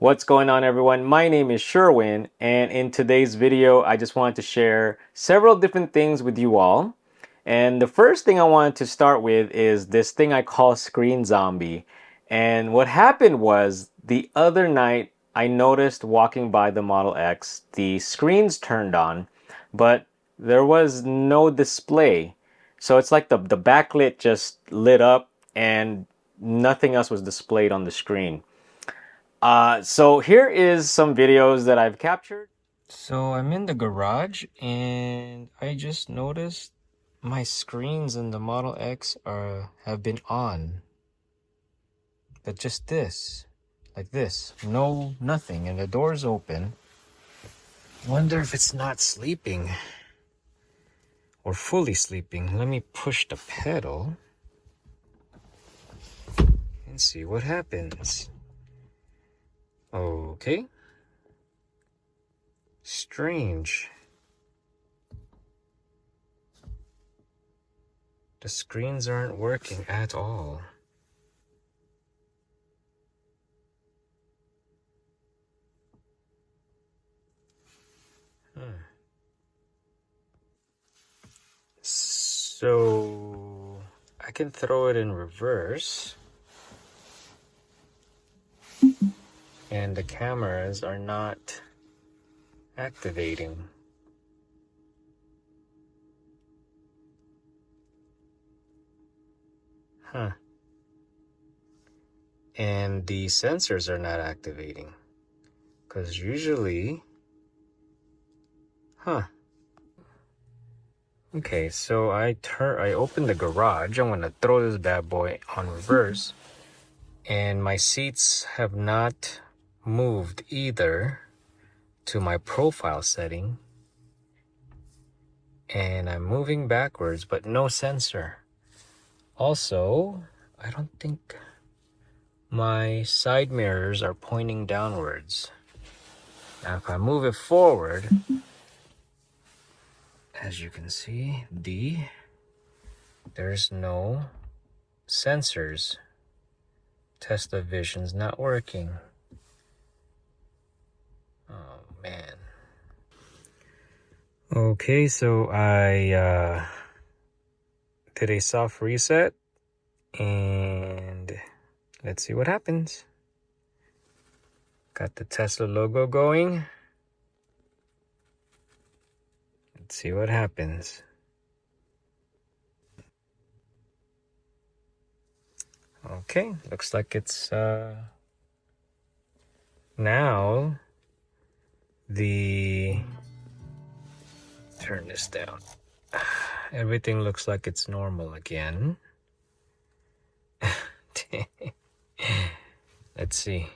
What's going on, everyone? My name is Sherwin, and in today's video I just wanted to share several different things with you all. And the first thing I wanted to start with is this thing I call screen zombie. And what happened was the other night I noticed walking by the Model X, the screens turned on, but there was no display. So it's like the backlit just lit up and nothing else was displayed on the screen. So here is some videos that I've captured. So I'm in the garage and I just noticed my screens in the Model X have been on. But just this, like this, no nothing, and the door's open. Wonder if it's not sleeping or fully sleeping. Let me push the pedal and see what happens. Okay. Strange. The screens aren't working at all. So I can throw it in reverse and the cameras are not activating. And the sensors are not activating because usually, Okay, so I open the garage. I'm gonna throw this bad boy on reverse, and my seats have not moved either to my profile setting, and I'm moving backwards, but no sensor. Also, I don't think my side mirrors are pointing downwards. Now, if I move it forward, as you can see, there's no sensors. Tesla Vision's not working. Oh man. Okay, so I did a soft reset and let's see what happens. Got the Tesla logo going. Let's see what happens. Okay, looks like it's now turn this down. Everything looks like it's normal again. Let's see.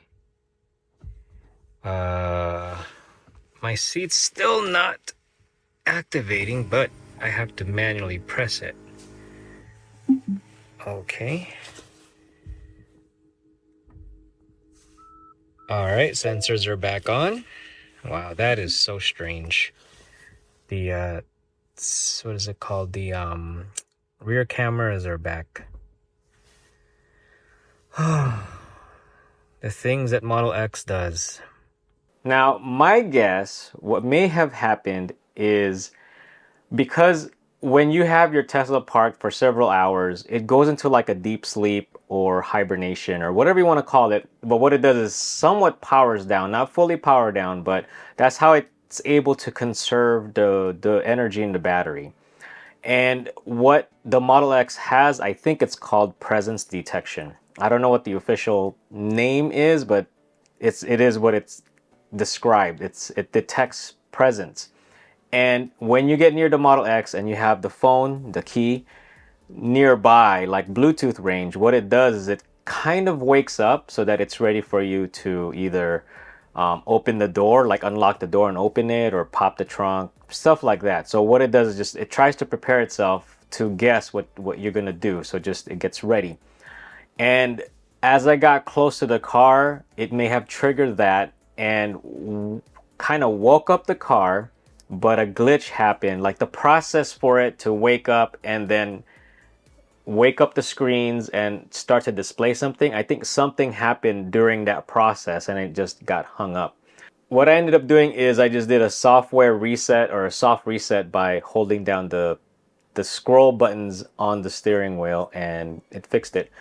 My seat's still not activating, but I have to manually press it. Okay. All right, sensors are back on. Wow, that is so strange. The what is it called? The rear cameras are back. The things that Model X does. Now, my guess, what may have happened is because when you have your Tesla parked for several hours, it goes into like a deep sleep or hibernation or whatever you want to call it. But what it does is somewhat powers down, not fully power down, but that's how it's able to conserve the energy in the battery. And what the Model X has, I think it's called presence detection. I don't know what the official name is, but it is what it's described. It detects presence. And when you get near the Model X and you have the phone, the key nearby, like Bluetooth range, what it does is it kind of wakes up so that it's ready for you to either open the door, like unlock the door and open it, or pop the trunk, stuff like that. So what it does is just it tries to prepare itself to guess what you're gonna do. So just it gets ready. And as I got close to the car, it may have triggered that and kind of woke up the car, but a glitch happened. Like the process for it to wake up and then wake up the screens and start to display something. I think something happened during that process and it just got hung up. What I ended up doing is I just did a software reset or a soft reset by holding down the scroll buttons on the steering wheel, and it fixed it.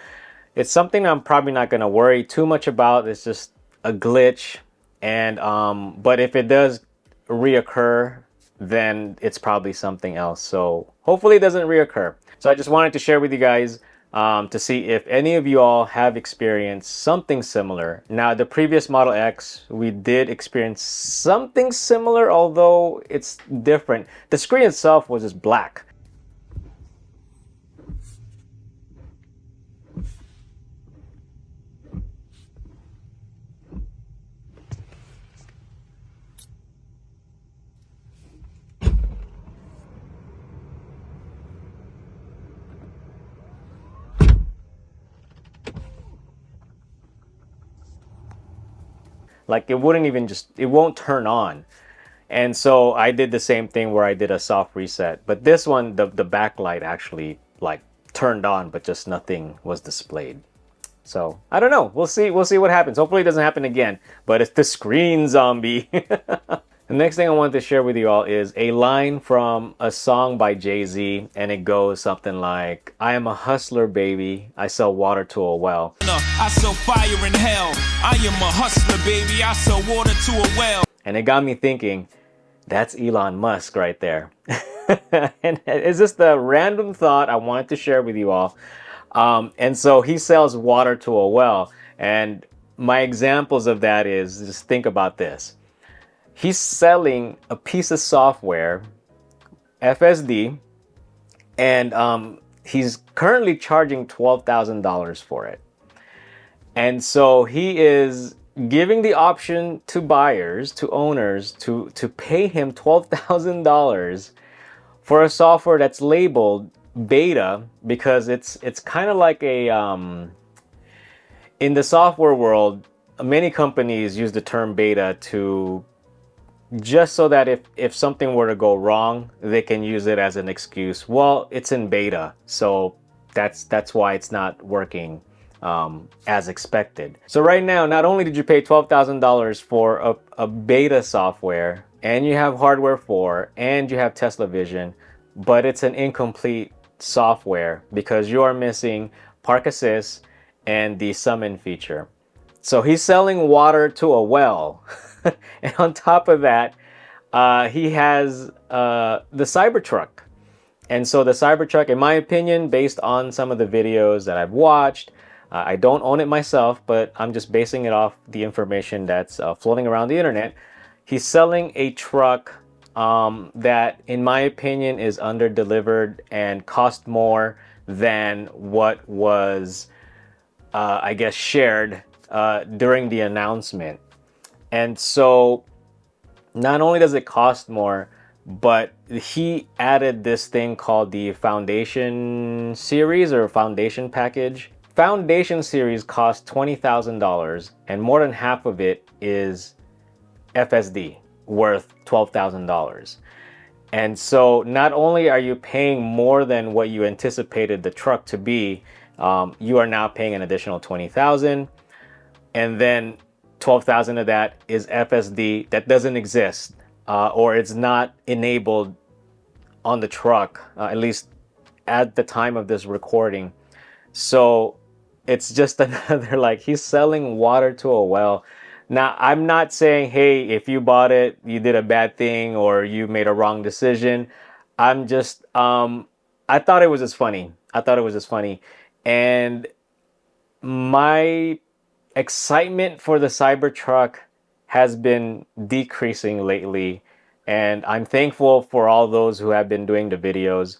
It's something I'm probably not going to worry too much about. It's just a glitch, and but if it does reoccur, then it's probably something else. So hopefully it doesn't reoccur. So I just wanted to share with you guys to see if any of you all have experienced something similar. Now, the previous Model X, we did experience something similar, although it's different. The screen itself was just black. Like it wouldn't even it won't turn on. And so I did the same thing where I did a soft reset. But this one, the backlight actually like turned on, but just nothing was displayed. So I don't know. We'll see. We'll see what happens. Hopefully it doesn't happen again. But it's the screen zombie. The next thing I wanted to share with you all is a line from a song by Jay-Z, and it goes something like, "I am a hustler, baby. I sell water to a well." I sell fire in hell. I am a hustler, baby. I sell water to a well. And it got me thinking, that's Elon Musk right there. And it's just a random thought I wanted to share with you all. And so he sells water to a well. And my examples of that is, just think about this. He's selling a piece of software, FSD, and he's currently charging $12,000 for it. And so he is giving the option to buyers, to owners, to pay him $12,000 for a software that's labeled beta, because it's kind of like a in the software world, many companies use the term beta to just so that if something were to go wrong, they can use it as an excuse. Well, it's in beta, so that's why it's not working as expected. So right now, not only did you pay $12,000 for a beta software, and you have hardware 4, and you have Tesla Vision, but it's an incomplete software because you are missing Park Assist and the summon feature. So he's selling water to a well. And on top of that, he has the Cybertruck. And so the Cybertruck, in my opinion, based on some of the videos that I've watched, I don't own it myself, but I'm just basing it off the information that's floating around the internet. He's selling a truck that, in my opinion, is under-delivered and cost more than what was, I guess, shared during the announcement. And so not only does it cost more, but he added this thing called the Foundation Series or Foundation Package. Foundation Series costs $20,000, and more than half of it is FSD, worth $12,000. And so not only are you paying more than what you anticipated the truck to be, you are now paying an additional $20,000, and then $12,000 of that is FSD that doesn't exist, or it's not enabled on the truck, at least at the time of this recording. So it's just another, like, he's selling water to a well. Now, I'm not saying, hey, if you bought it, you did a bad thing or you made a wrong decision. I'm just, I thought it was just funny. And my excitement for the Cybertruck has been decreasing lately, and I'm thankful for all those who have been doing the videos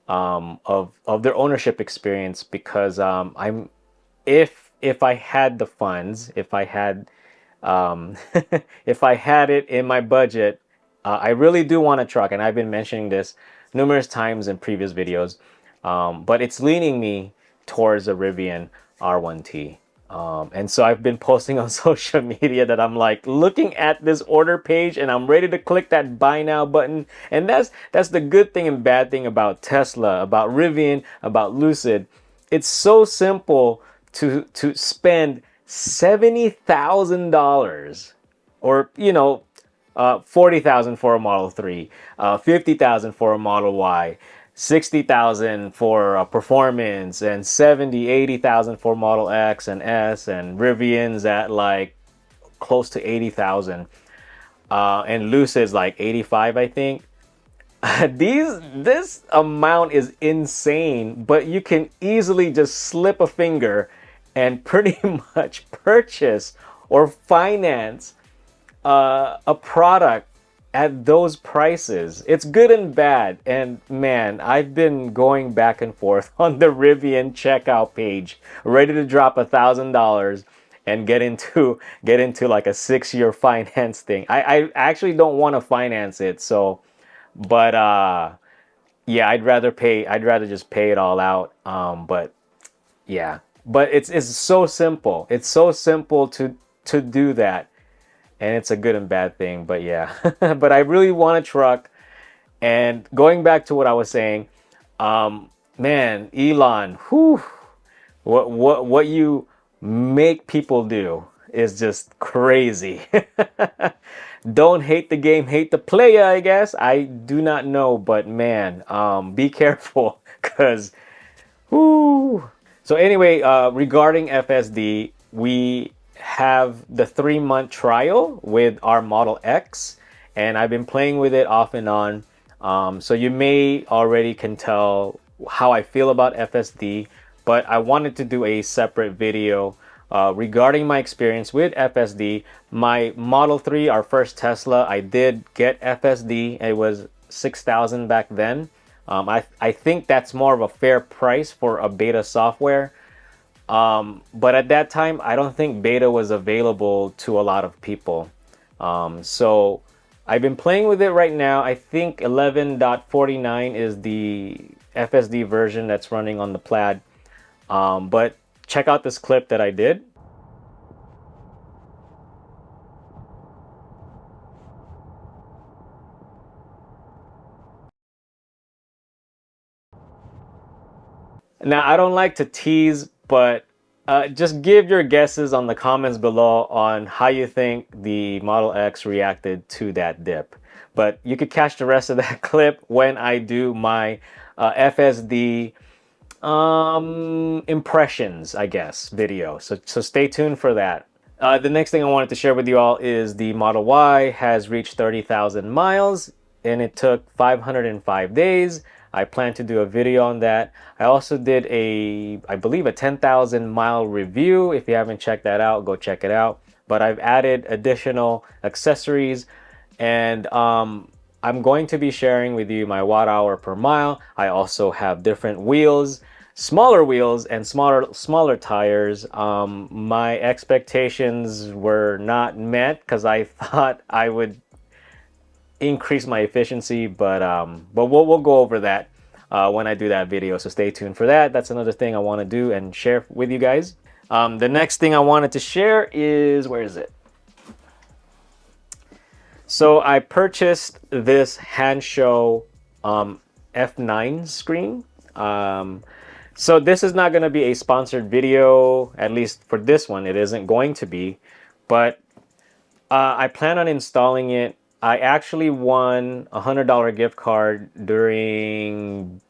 of their ownership experience, because if I had the funds, if I had if I had it in my budget, I really do want a truck, and I've been mentioning this numerous times in previous videos, but it's leaning me towards a Rivian R1T. And so I've been posting on social media that I'm like looking at this order page and I'm ready to click that buy now button. And that's the good thing and bad thing about Tesla, about Rivian, about Lucid. It's so simple to spend $70,000 or 40,000 for a Model 3, 50,000 for a Model Y, 60,000 for a performance, and 70, 80,000 for Model X and S, and Rivian's at like close to 80,000. And Lucid's like 85, I think. This amount is insane, but you can easily just slip a finger and pretty much purchase or finance a product at those prices. It's good and bad. And man, I've been going back and forth on the Rivian checkout page, ready to drop $1,000 and get into like a 6-year finance thing. I actually don't want to finance it, so but yeah, I'd rather just pay it all out. But yeah. But it's so simple. It's so simple to do that. And it's a good and bad thing, but yeah. But I really want a truck. And going back to what I was saying, man, Elon, whew, what you make people do is just crazy. Don't hate the game, hate the player, I guess. I do not know, but man, be careful, because whoo. So anyway, regarding FSD, we have the 3-month trial with our Model X, and I've been playing with it off and on. So you may already can tell how I feel about FSD, but I wanted to do a separate video regarding my experience with FSD. My Model 3, our first Tesla, I did get FSD. It was $6,000 back then. I think that's more of a fair price for a beta software. But at that time, I don't think beta was available to a lot of people. So I've been playing with it right now. I think 11.49 is the FSD version that's running on the Plaid. But check out this clip that I did. Now, I don't like to tease, but just give your guesses on the comments below on how you think the Model X reacted to that dip. But you could catch the rest of that clip when I do my FSD impressions, I guess, video. So stay tuned for that. The next thing I wanted to share with you all is the Model Y has reached 30,000 miles and it took 505 days. I plan to do a video on that. I also did I believe a 10,000 mile review. If you haven't checked that out, go check it out. But I've added additional accessories, and I'm going to be sharing with you my watt hour per mile. I also have different wheels, smaller wheels and smaller tires. My expectations were not met because I thought I would increase my efficiency, but we'll go over that when I do that video, so stay tuned for that. That's another thing I want to do and share with you guys. The next thing I wanted to share is, where is it? So I purchased this Hanshow F9 screen. So this is not going to be a sponsored video, at least for this one it isn't going to be, but I plan on installing it. I actually won a $100 gift card during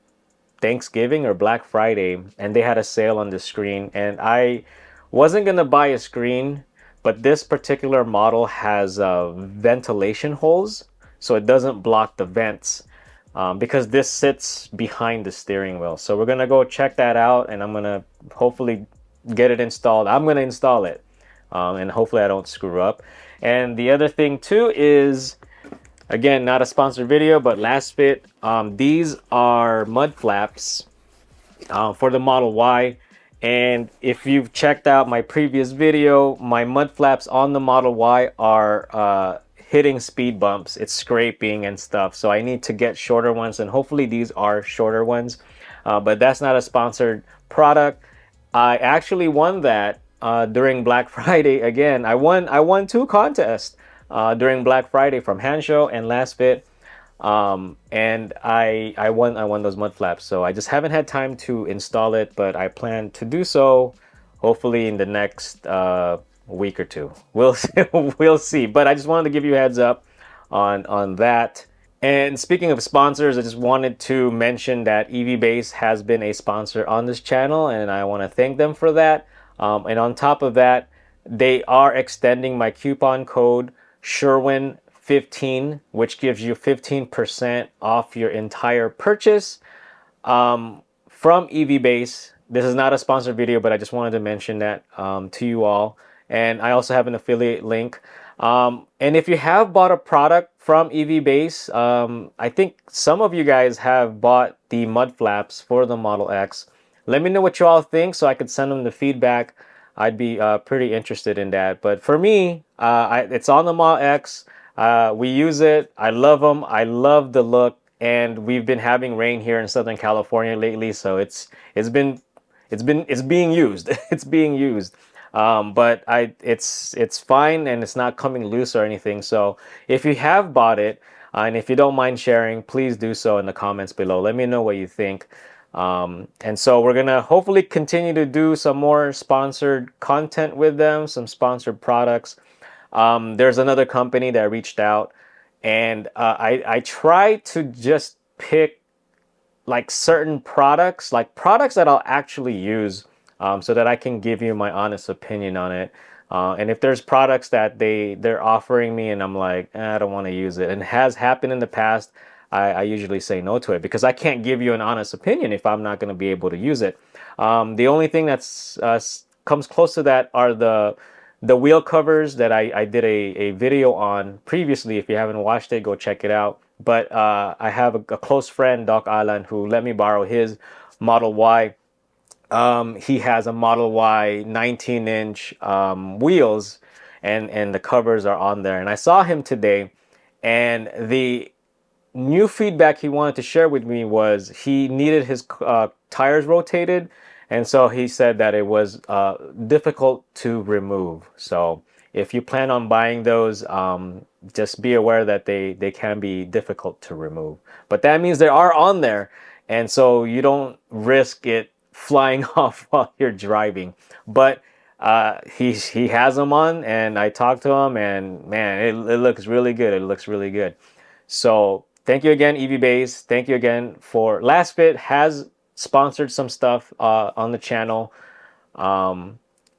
Thanksgiving or Black Friday, and they had a sale on the screen, and I wasn't gonna buy a screen, but this particular model has ventilation holes, so it doesn't block the vents, because this sits behind the steering wheel. So we're gonna go check that out, and I'm gonna hopefully get it installed. I'm gonna install it, and hopefully I don't screw up. And the other thing too is, again, not a sponsored video, but last fit, these are mud flaps for the Model Y. And if you've checked out my previous video, my mud flaps on the Model Y are hitting speed bumps. It's scraping and stuff, so I need to get shorter ones, and hopefully these are shorter ones. But that's not a sponsored product. I actually won that during Black Friday. Again, I won two contests during Black Friday from Hansho and Last Fit. And I won those mud flaps. So I just haven't had time to install it, but I plan to do so hopefully in the next week or two. We'll see, we'll see. But I just wanted to give you a heads up on that. And speaking of sponsors, I just wanted to mention that EV has been a sponsor on this channel, and I want to thank them for that. And on top of that, they are extending my coupon code Sherwin15, which gives you 15% off your entire purchase from EV. This is not a sponsored video, but I just wanted to mention that to you all. And I also have an affiliate link. And if you have bought a product from EV, I think some of you guys have bought the mud flaps for the Model X. Let me know what you all think so I could send them the feedback. I'd be pretty interested in that. But for me, it's on the Model X. We use it. I love them. I love the look. And we've been having rain here in Southern California lately, so it's being used. It's being used. But it's fine, and it's not coming loose or anything. So if you have bought it, and if you don't mind sharing, please do so in the comments below. Let me know what you think. And so we're gonna hopefully continue to do some more sponsored content with them, some sponsored products. There's another company that reached out, and I try to just pick like certain products, like products that I'll actually use, so that I can give you my honest opinion on it. And if there's products that they're offering me and I'm like, I don't want to use it, and it has happened in the past, I usually say no to it because I can't give you an honest opinion if I'm not going to be able to use it. The only thing that's comes close to that are the wheel covers that I did a video on previously. If you haven't watched it, go check it out. But I have a close friend, Doc Alan, who let me borrow his Model Y. He has a Model Y 19-inch wheels, and the covers are on there. And I saw him today, and the new feedback he wanted to share with me was he needed his tires rotated, and so he said that it was difficult to remove. So if you plan on buying those, just be aware that they can be difficult to remove. But that means they are on there, and so you don't risk it flying off while you're driving. But he has them on, and I talked to him, and man, it looks really good. It looks really good. So thank you again, EV. Thank you again for Last Fit has sponsored some stuff on the channel.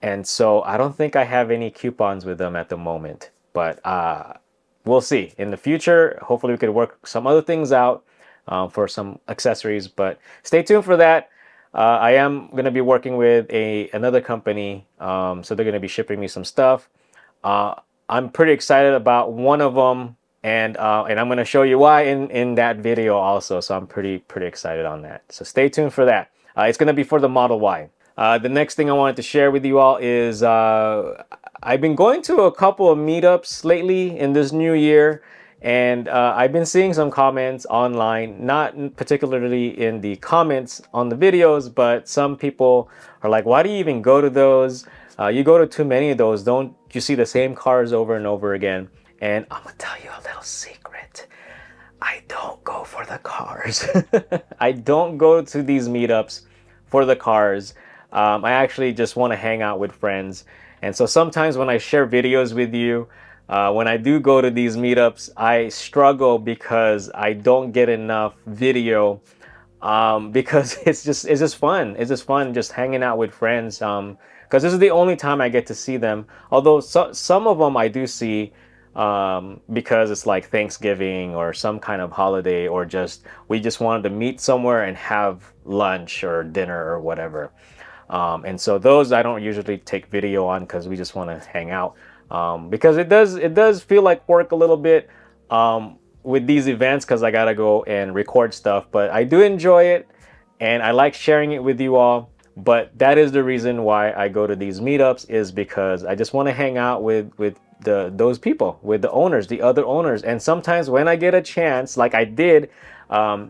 And so I don't think I have any coupons with them at the moment, but we'll see in the future. Hopefully we could work some other things out for some accessories, but stay tuned for that. I am going to be working with another company, so they're going to be shipping me some stuff. I'm pretty excited about one of them, and I'm going to show you why in that video also. So I'm pretty excited on that. So stay tuned for that. It's going to be for the Model Y. The next thing I wanted to share with you all is I've been going to a couple of meetups lately in this new year, and I've been seeing some comments online, not particularly in the comments on the videos, but some people are like, why do you even go to those? You go to too many of those. Don't you see the same cars over and over again? And I'm gonna tell you a little secret. I don't go for the cars. I don't go to these meetups for the cars. I actually just want to hang out with friends. And so sometimes when I share videos with you, when I do go to these meetups, I struggle because I don't get enough video, because it's just fun. It's just fun just hanging out with friends, because this is the only time I get to see them. Although some of them I do see because it's like Thanksgiving or some kind of holiday, or we just wanted to meet somewhere and have lunch or dinner or whatever. And so those I don't usually take video on because we just want to hang out, because it does feel like work a little bit with these events, because I gotta go and record stuff. But I do enjoy it, and I like sharing it with you all. But that is the reason why I go to these meetups, is because I just want to hang out with those people, with the owners, the other owners. And sometimes when I get a chance, like I did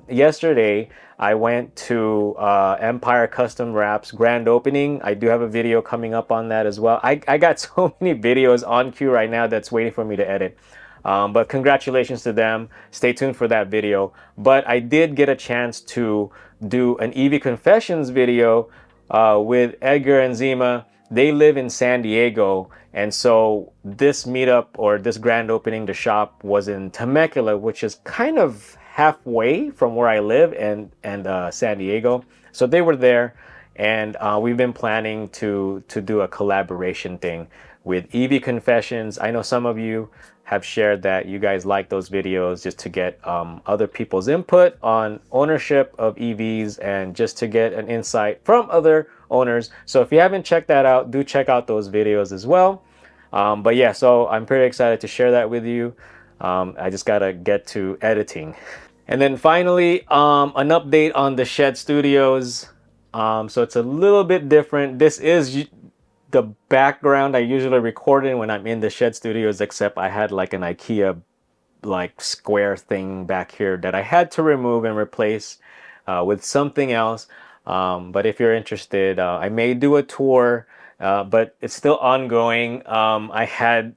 yesterday, I went to Empire Custom Wraps grand opening. I do have a video coming up on that as well. I got so many videos on queue right now that's waiting for me to edit. But congratulations to them. Stay tuned for that video. But I did get a chance to do an EV Confessions video with Edgar and Zima. They live in San Diego. And so this meetup, or this grand opening, the shop was in Temecula, which is kind of halfway from where I live and San Diego. So they were there, and we've been planning to do a collaboration thing with EV Confessions. I know some of you have shared that you guys like those videos, just to get other people's input on ownership of EVs and just to get an insight from other owners. So if you haven't checked that out, do check out those videos as well. But yeah, so I'm pretty excited to share that with you. I just gotta get to editing. And then finally, an update on the Shed Studios. So it's a little bit different. This is the background I usually record in when I'm in the Shed Studios, except I had like an IKEA like square thing back here that I had to remove and replace with something else. But if you're interested, I may do a tour, but it's still ongoing. I had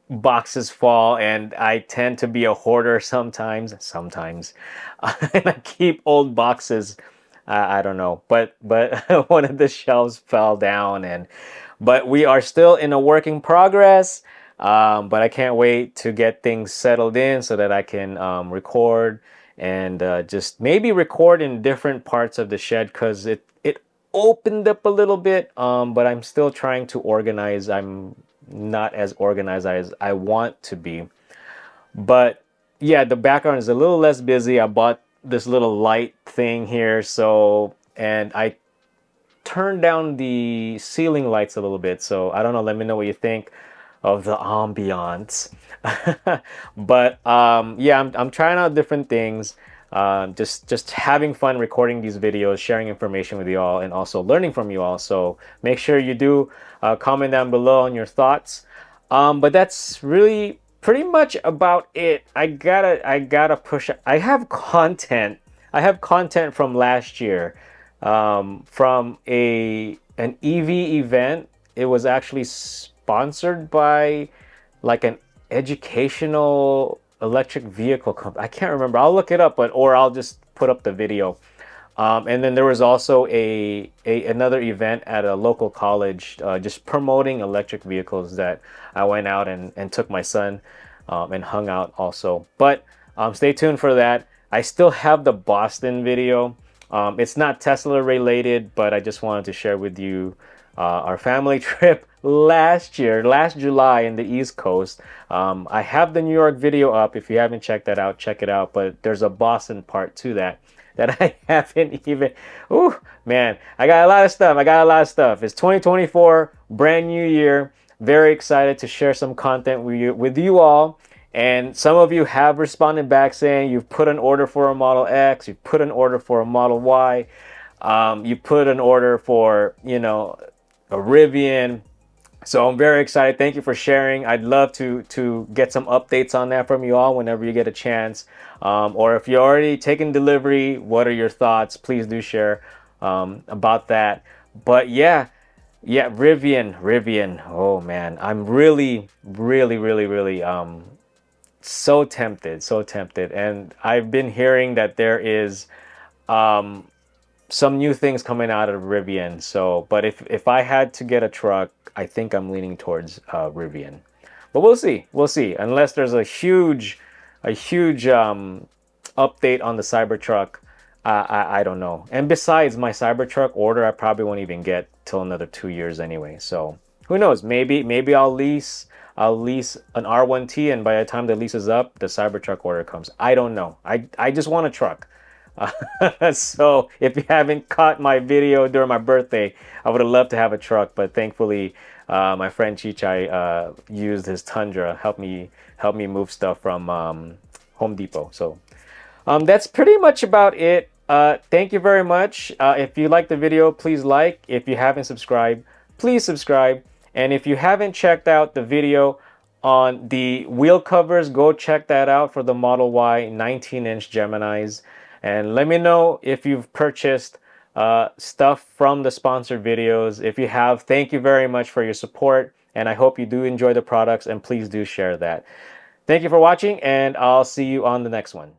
boxes fall, and I tend to be a hoarder sometimes and I keep old boxes. I don't know, but one of the shelves fell down, and but we are still in a working progress. But I can't wait to get things settled in so that I can record and just maybe record in different parts of the shed, because it opened up a little bit, but I'm still trying to organize. I'm not as organized as I want to be. But yeah, the background is a little less busy. I bought this little light thing here, so, and I turned down the ceiling lights a little bit. So I don't know, let me know what you think of the ambiance. But yeah, I'm trying out different things. Just having fun recording these videos, sharing information with you all, and also learning from you all. So make sure you do comment down below on your thoughts. But that's really pretty much about it. I gotta push. I have content from last year, from an EV event. It was actually sponsored by like an educational electric vehicle company. I can't remember. I'll look it up, or I'll just put up the video. And then there was also another event at a local college, just promoting electric vehicles, that I went out and took my son and hung out also. But stay tuned for that. I still have the Boston video. It's not Tesla related, but I just wanted to share with you our family trip last July in the East Coast. I have the New York video up. If you haven't checked that out, check it out. But there's a Boston part to that I haven't even. Ooh, man, I got a lot of stuff. It's 2024, brand new year. Very excited to share some content with you all. And some of you have responded back saying you've put an order for a Model X, you've put an order for a Model Y, you put an order for, a Rivian. So I'm very excited. Thank you for sharing. I'd love to get some updates on that from you all whenever you get a chance. Or if you're already taking delivery, what are your thoughts? Please do share about that. But yeah, Rivian. Oh man, I'm really so tempted. And I've been hearing that there is some new things coming out of Rivian. So, but if I had to get a truck, I think I'm leaning towards Rivian. But we'll see. Unless there's a huge update on the Cybertruck, I don't know. And besides, my Cybertruck order, I probably won't even get till another 2 years anyway. So who knows? Maybe I'll lease an R1T, and by the time the lease is up, the Cybertruck order comes. I don't know. I just want a truck. So if you haven't caught my video during my birthday, I would have loved to have a truck, but thankfully my friend Chichai used his Tundra, help me move stuff from Home Depot. So that's pretty much about it. Thank you very much. If you like the video, please like. If you haven't subscribed, please subscribe. And if you haven't checked out the video on the wheel covers, go check that out for the Model Y 19-inch Geminis. And let me know if you've purchased stuff from the sponsored videos. If you have, thank you very much for your support. And I hope you do enjoy the products, and please do share that. Thank you for watching, and I'll see you on the next one.